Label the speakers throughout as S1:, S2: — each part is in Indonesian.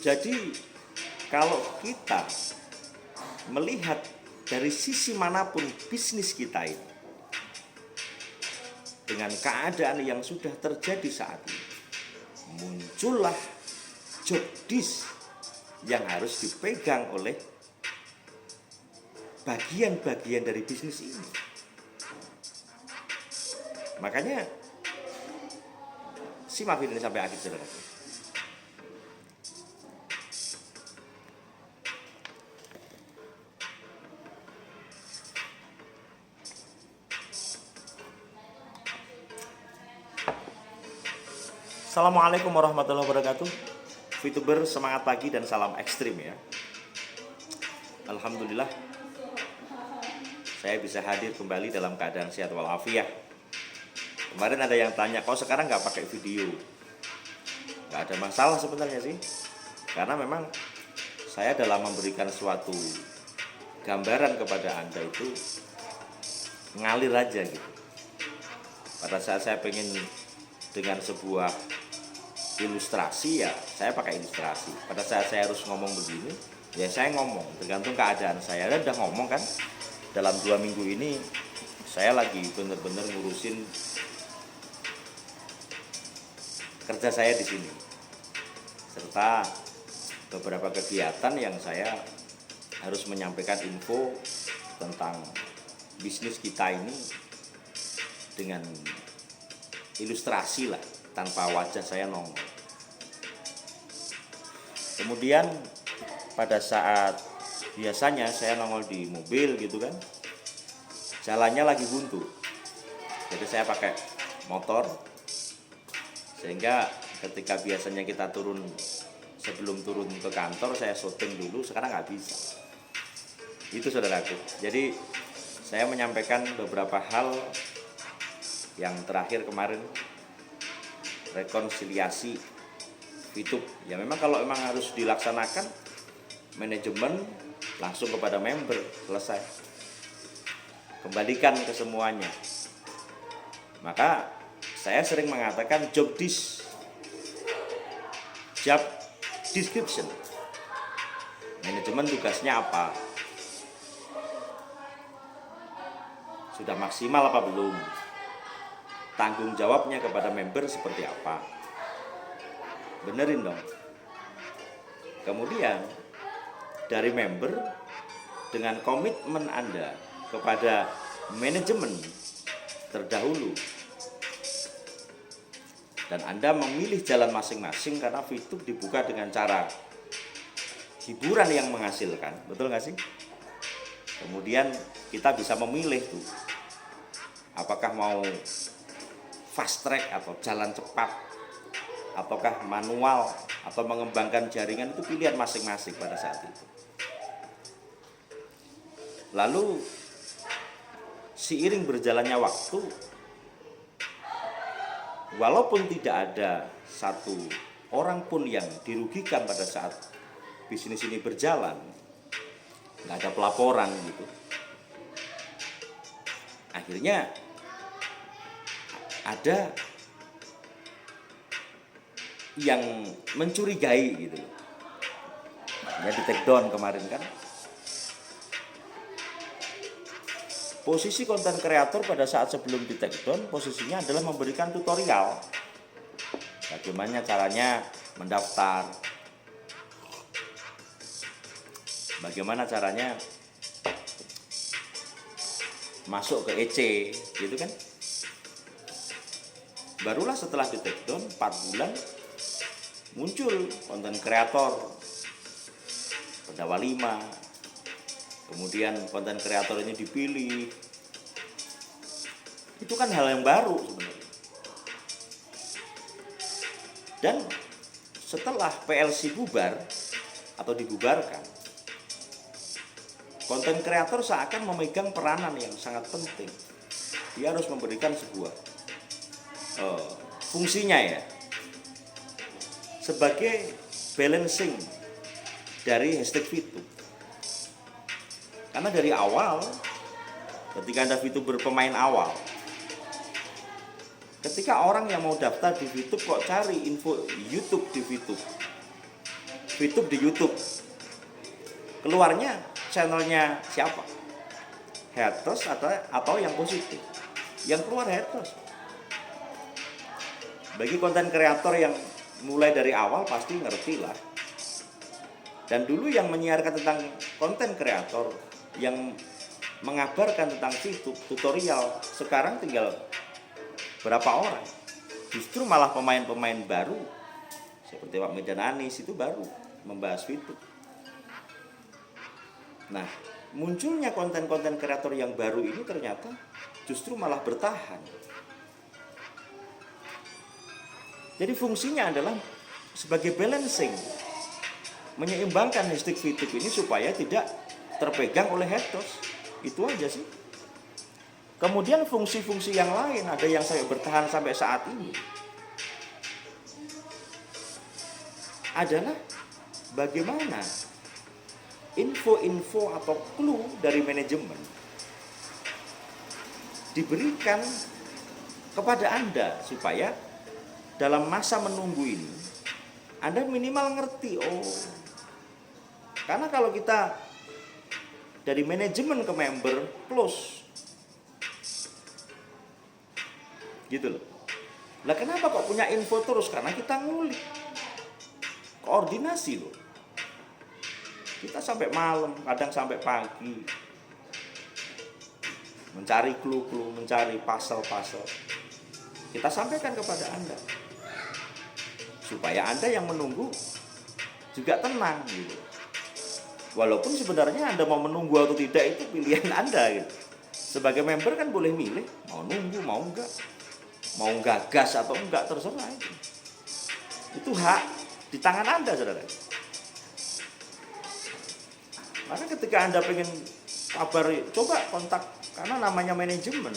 S1: Jadi kalau kita melihat dari sisi manapun bisnis kita ini, dengan keadaan yang sudah terjadi saat ini, muncullah job desk yang harus dipegang oleh bagian-bagian dari bisnis ini. Makanya simak video ini sampai akhir, saudara. Assalamualaikum warahmatullahi wabarakatuh. VTuber semangat pagi dan salam ekstrim ya. Alhamdulillah saya bisa hadir kembali dalam keadaan sehat walafiat. Kemarin ada yang tanya, kok sekarang nggak pakai video? Nggak ada masalah sebenarnya sih, karena memang saya dalam memberikan suatu gambaran kepada Anda itu ngalir aja gitu. Pada saat saya pengen dengan sebuah ilustrasi, ya saya pakai ilustrasi. Pada saat saya harus ngomong begini, ya saya ngomong, tergantung keadaan saya. Dan udah ngomong kan, dalam 2 minggu ini saya lagi bener-bener ngurusin kerja saya di sini, serta beberapa kegiatan yang saya harus menyampaikan info tentang bisnis kita ini dengan ilustrasi lah, tanpa wajah saya nongol. Kemudian pada saat biasanya saya nongol di mobil gitu kan, jalannya lagi buntu, jadi saya pakai motor, sehingga ketika biasanya kita turun, sebelum turun ke kantor saya syuting dulu, sekarang nggak bisa. Itu saudaraku. Jadi saya menyampaikan beberapa hal yang terakhir kemarin, rekonsiliasi VTube. Ya memang kalau memang harus dilaksanakan, manajemen langsung kepada member, selesai. Kembalikan ke semuanya. Maka saya sering mengatakan job description. Manajemen tugasnya apa? Sudah maksimal apa belum? Tanggung jawabnya kepada member seperti apa? Benerin dong. Kemudian dari member, dengan komitmen Anda kepada manajemen terdahulu, dan Anda memilih jalan masing-masing, karena VTube dibuka dengan cara hiburan yang menghasilkan, betul nggak sih? Kemudian kita bisa memilih tuh, apakah mau fast track atau jalan cepat, ataukah manual, atau mengembangkan jaringan, itu pilihan masing-masing pada saat itu. Lalu seiring berjalannya waktu, walaupun tidak ada satu orang pun yang dirugikan pada saat bisnis ini berjalan, nggak ada pelaporan gitu, akhirnya ada yang mencurigai gitu. Ya di take down kemarin kan. Posisi konten kreator pada saat sebelum di take down, posisinya adalah memberikan tutorial bagaimana caranya mendaftar, bagaimana caranya masuk ke EC gitu kan. Barulah setelah di take down 4 bulan muncul konten kreator pendawa 5, kemudian konten kreator ini dipilih. Itu kan hal yang baru sebenarnya. Dan setelah PLC bubar atau dibubarkan, konten kreator seakan memegang peranan yang sangat penting. Dia harus memberikan sebuah fungsinya ya, sebagai balancing dari hashtag VTube. Karena dari awal, ketika Anda VTuber pemain awal, ketika orang yang mau daftar di VTube kok cari info YouTube di VTube, VTube di YouTube. Keluarnya channelnya siapa? Haters atau yang positif? Yang keluar haters. Bagi konten kreator yang mulai dari awal pasti ngerti lah. Dan dulu yang menyiarkan tentang konten kreator, yang mengabarkan tentang VTube, tutorial, sekarang tinggal berapa orang. Justru malah pemain-pemain baru seperti Pak Medan Anis itu baru membahas VTube. Nah, munculnya konten-konten kreator yang baru ini ternyata justru malah bertahan. Jadi fungsinya adalah sebagai balancing, menyeimbangkan hashtag VTube ini supaya tidak terpegang oleh haters. Itu aja sih. Kemudian fungsi-fungsi yang lain ada yang saya bertahan sampai saat ini adalah bagaimana info-info atau clue dari manajemen diberikan kepada Anda supaya dalam masa menunggu ini Anda minimal ngerti, karena kalau kita dari manajemen ke member close gitu loh. Lah kenapa kok punya info terus? Karena kita ngulik, koordinasi loh. Kita sampai malam, kadang sampai pagi, mencari clue-clue, mencari puzzle-puzzle. Kita sampaikan kepada Anda supaya Anda yang menunggu juga tenang gitu. Walaupun sebenarnya Anda mau menunggu atau tidak itu pilihan Anda gitu. Sebagai member kan boleh milih mau nunggu, mau enggak, mau gagas atau enggak, terserah itu. Itu hak di tangan Anda, saudara. Maka ketika Anda pengen kabar, coba kontak, karena namanya manajemen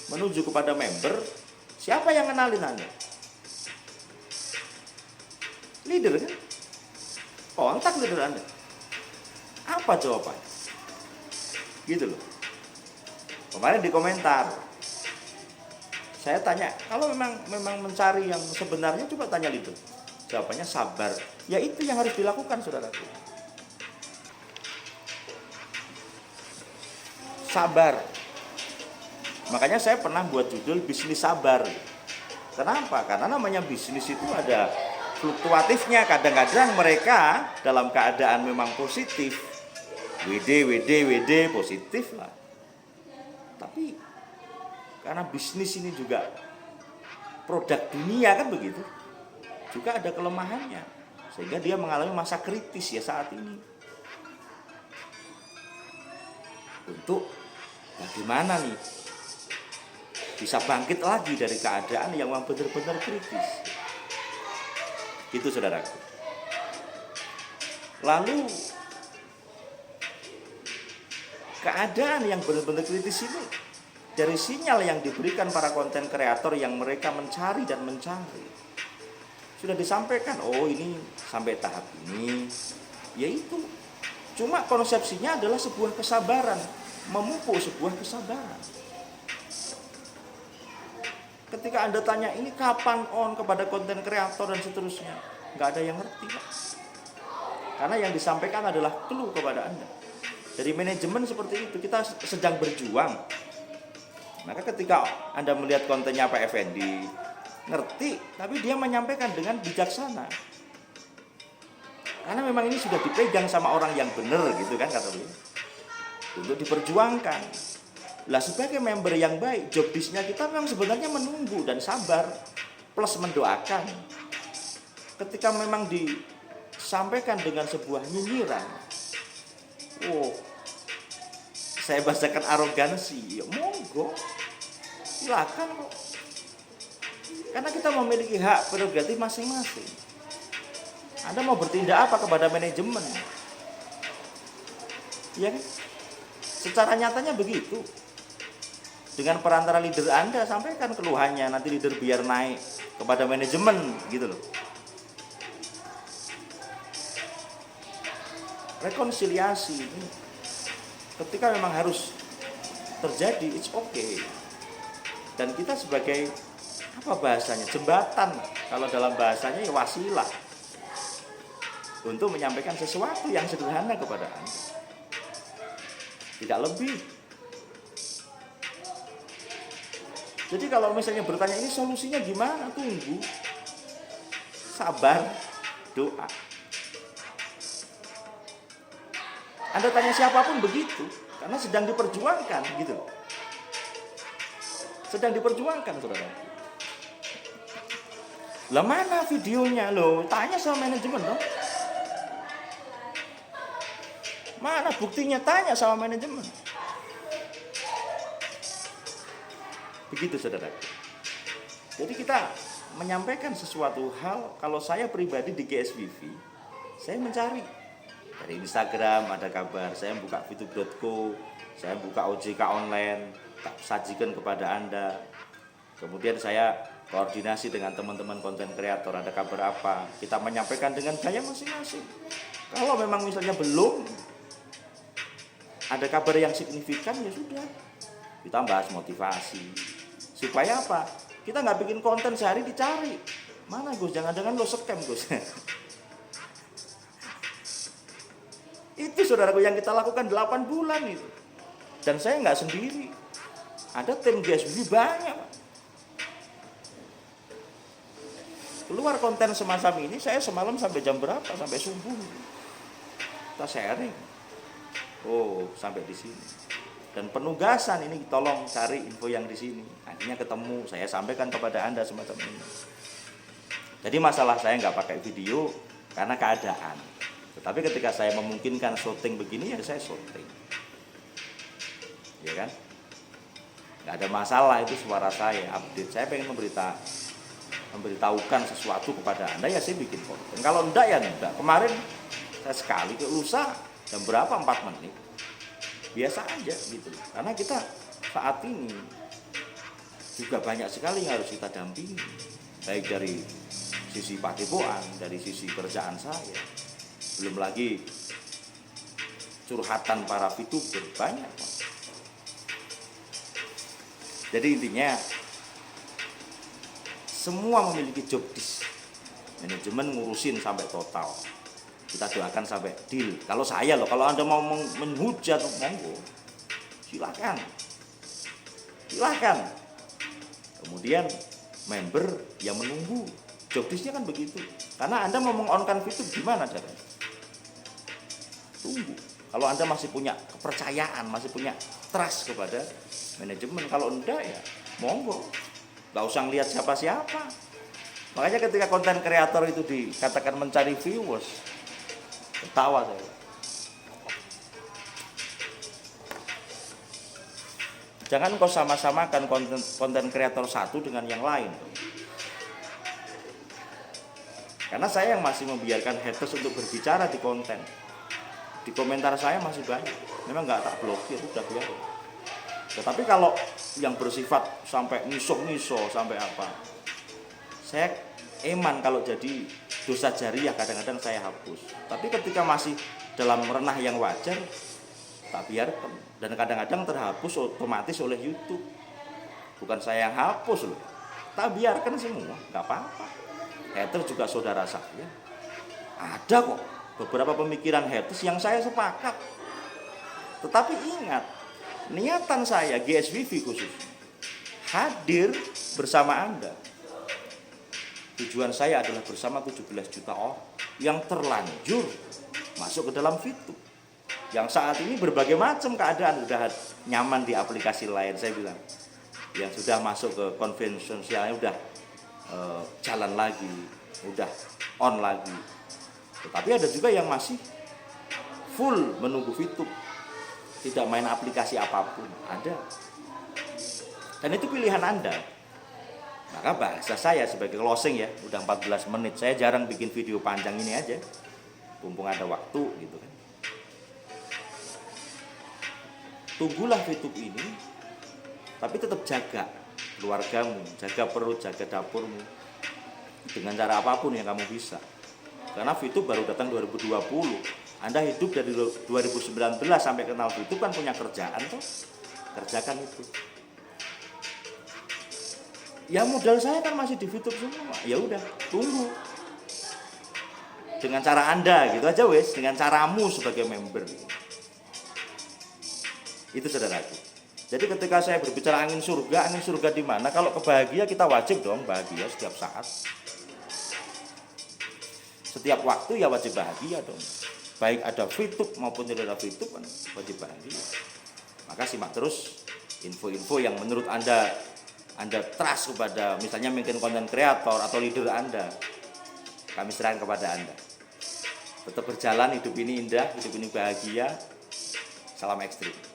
S1: menuju kepada member, siapa yang kenalin Anda? Leader kan? Kontak leader Anda. Apa jawabannya? Gitu loh. Kemarin di komentar saya tanya, kalau memang mencari yang sebenarnya coba tanya leader. Jawabannya sabar. Ya itu yang harus dilakukan, saudaraku. Sabar. Makanya saya pernah buat judul bisnis sabar. Kenapa? Karena namanya bisnis itu ada fluktuatifnya. Kadang-kadang mereka dalam keadaan memang positif, WD positif lah. Tapi karena bisnis ini juga produk dunia kan begitu, juga ada kelemahannya, sehingga dia mengalami masa kritis ya saat ini. Untuk bagaimana nih bisa bangkit lagi dari keadaan yang memang benar-benar kritis. Gitu saudaraku. Lalu keadaan yang benar-benar kritis ini dari sinyal yang diberikan para konten kreator yang mereka mencari dan mencari sudah disampaikan, ini sampai tahap ini, yaitu cuma konsepsinya adalah sebuah kesabaran, memupuk sebuah kesabaran. Ketika Anda tanya ini kapan on kepada konten kreator dan seterusnya, nggak ada yang ngerti, Pak. Karena yang disampaikan adalah clue kepada Anda. Dari manajemen seperti itu, kita sedang berjuang. Maka ketika Anda melihat kontennya Pak Effendi, ngerti, tapi dia menyampaikan dengan bijaksana. Karena memang ini sudah dipegang sama orang yang benar gitu kan, kata beliau. Untuk diperjuangkan. Lah sebagai member yang baik, job desk-nya kita memang sebenarnya menunggu dan sabar plus mendoakan. Ketika memang disampaikan dengan sebuah nyinyiran, saya bahasakan arogansi, ya monggo, silakan kok. Karena kita memiliki hak prerogatif masing-masing. Anda mau bertindak apa kepada manajemen? Ya kan? Secara nyatanya begitu. Dengan perantara leader Anda, sampaikan keluhannya, nanti leader biar naik kepada manajemen, gitu loh. Rekonsiliasi ini ketika memang harus terjadi, it's okay. Dan kita sebagai apa bahasanya, jembatan, kalau dalam bahasanya ya wasilah. untuk menyampaikan sesuatu yang sederhana kepada Anda. Tidak lebih. Jadi kalau misalnya bertanya ini solusinya gimana, tunggu. Sabar, doa. Anda tanya siapapun begitu, karena sedang diperjuangkan gitu. Sedang diperjuangkan, saudara. Lah mana videonya lo? Tanya sama manajemen dong. Mana buktinya? Tanya sama manajemen. Begitu, saudara. Jadi kita menyampaikan sesuatu hal, kalau saya pribadi di GSWV, saya mencari dari Instagram ada kabar, saya buka fitup.co, saya buka OJK online, tak sajikan kepada Anda. Kemudian saya koordinasi dengan teman-teman konten kreator, ada kabar apa, kita menyampaikan dengan gaya masing-masing. Kalau memang misalnya belum ada kabar yang signifikan, ya sudah, kita bahas motivasi. Supaya apa? Kita nggak bikin konten sehari dicari. Mana Gus? Jangan-jangan lo scam Gus. Itu saudaraku yang kita lakukan 8 bulan itu. Dan saya nggak sendiri. Ada tim GSWV banyak. Keluar konten semacam ini, saya semalam sampai jam berapa? Sampai subuh. Kita sharing. Oh, sampai di sini. Dan penugasan ini tolong cari info yang di sini. Akhirnya ketemu, saya sampaikan kepada Anda semacam ini. Jadi masalah saya nggak pakai video karena keadaan. Tetapi ketika saya memungkinkan syuting begini, ya saya syuting. Ya kan? Nggak ada masalah, itu suara saya, update. Saya pengen memberitahukan sesuatu kepada Anda, ya saya bikin konten. Kalau enggak, ya enggak. Kemarin saya sekali ke USA, jam berapa? 4 menit. Biasa aja gitu. Karena kita saat ini juga banyak sekali yang harus kita dampingi. Baik dari sisi padepokan, dari sisi kerjaan saya. Belum lagi curhatan para VTuber banyak. Jadi intinya semua memiliki job desk. Manajemen ngurusin sampai total. Kita doakan sampai deal. Kalau saya loh, kalau Anda mau menghujat, monggo, silakan. Kemudian member yang menunggu, job desk-nya kan begitu. Karena Anda mau meng-on-kan VTube gimana caranya? Tunggu. Kalau Anda masih punya kepercayaan, masih punya trust kepada manajemen, kalau enggak ya monggo, nggak usah ngelihat siapa-siapa. Makanya ketika konten kreator itu dikatakan mencari viewers, ketawa saya. Jangan kau sama-samakan konten kreator satu dengan yang lain. Karena saya yang masih membiarkan haters untuk berbicara di konten. Di komentar saya masih banyak. Memang nggak tak blokir, udah biarin. Tetapi kalau yang bersifat sampai miso sampai apa, saya eman kalau jadi dosa jariah, kadang-kadang saya hapus. Tapi ketika masih dalam ranah yang wajar, tak biarkan. Dan kadang-kadang terhapus otomatis oleh YouTube. Bukan saya yang hapus loh, tak biarkan semua, nggak apa-apa. Haters juga saudara saya. Ada kok beberapa pemikiran haters yang saya sepakat. Tetapi ingat, niatan saya GSWV khusus hadir bersama Anda. Tujuan saya adalah bersama 17 juta orang yang terlanjur masuk ke dalam VTube. Yang saat ini berbagai macam keadaan, sudah nyaman di aplikasi lain, saya bilang. Yang sudah masuk ke konvensionalnya udah jalan lagi, udah on lagi. Tetapi ada juga yang masih full menunggu VTube, tidak main aplikasi apapun, ada. Dan itu pilihan Anda. Maka bahasa saya sebagai closing ya, udah 14 menit. Saya jarang bikin video panjang ini aja, mumpung ada waktu gitu kan. Tunggulah VTube ini, tapi tetap jaga keluargamu, jaga perut, jaga dapurmu dengan cara apapun yang kamu bisa. Karena VTube baru datang 2020. Anda hidup dari 2019 sampai kenal VTube kan punya kerjaan tuh. Kerjakan itu. Ya modal saya kan masih di VTube semua. Ya udah, tunggu. dengan cara Anda, gitu aja wes, dengan caramu sebagai member. Itu saudaraku. Jadi ketika saya berbicara angin surga di mana? Kalau kebahagia kita wajib dong bahagia setiap saat. Setiap waktu ya wajib bahagia dong. Baik ada VTube maupun tidak ada VTube kan wajib bahagia. Maka simak terus info-info yang menurut Anda trust kepada misalnya mungkin konten kreator atau leader Anda. Kami serahkan kepada Anda. Tetap berjalan, hidup ini indah, hidup ini bahagia. Salam ekstrim.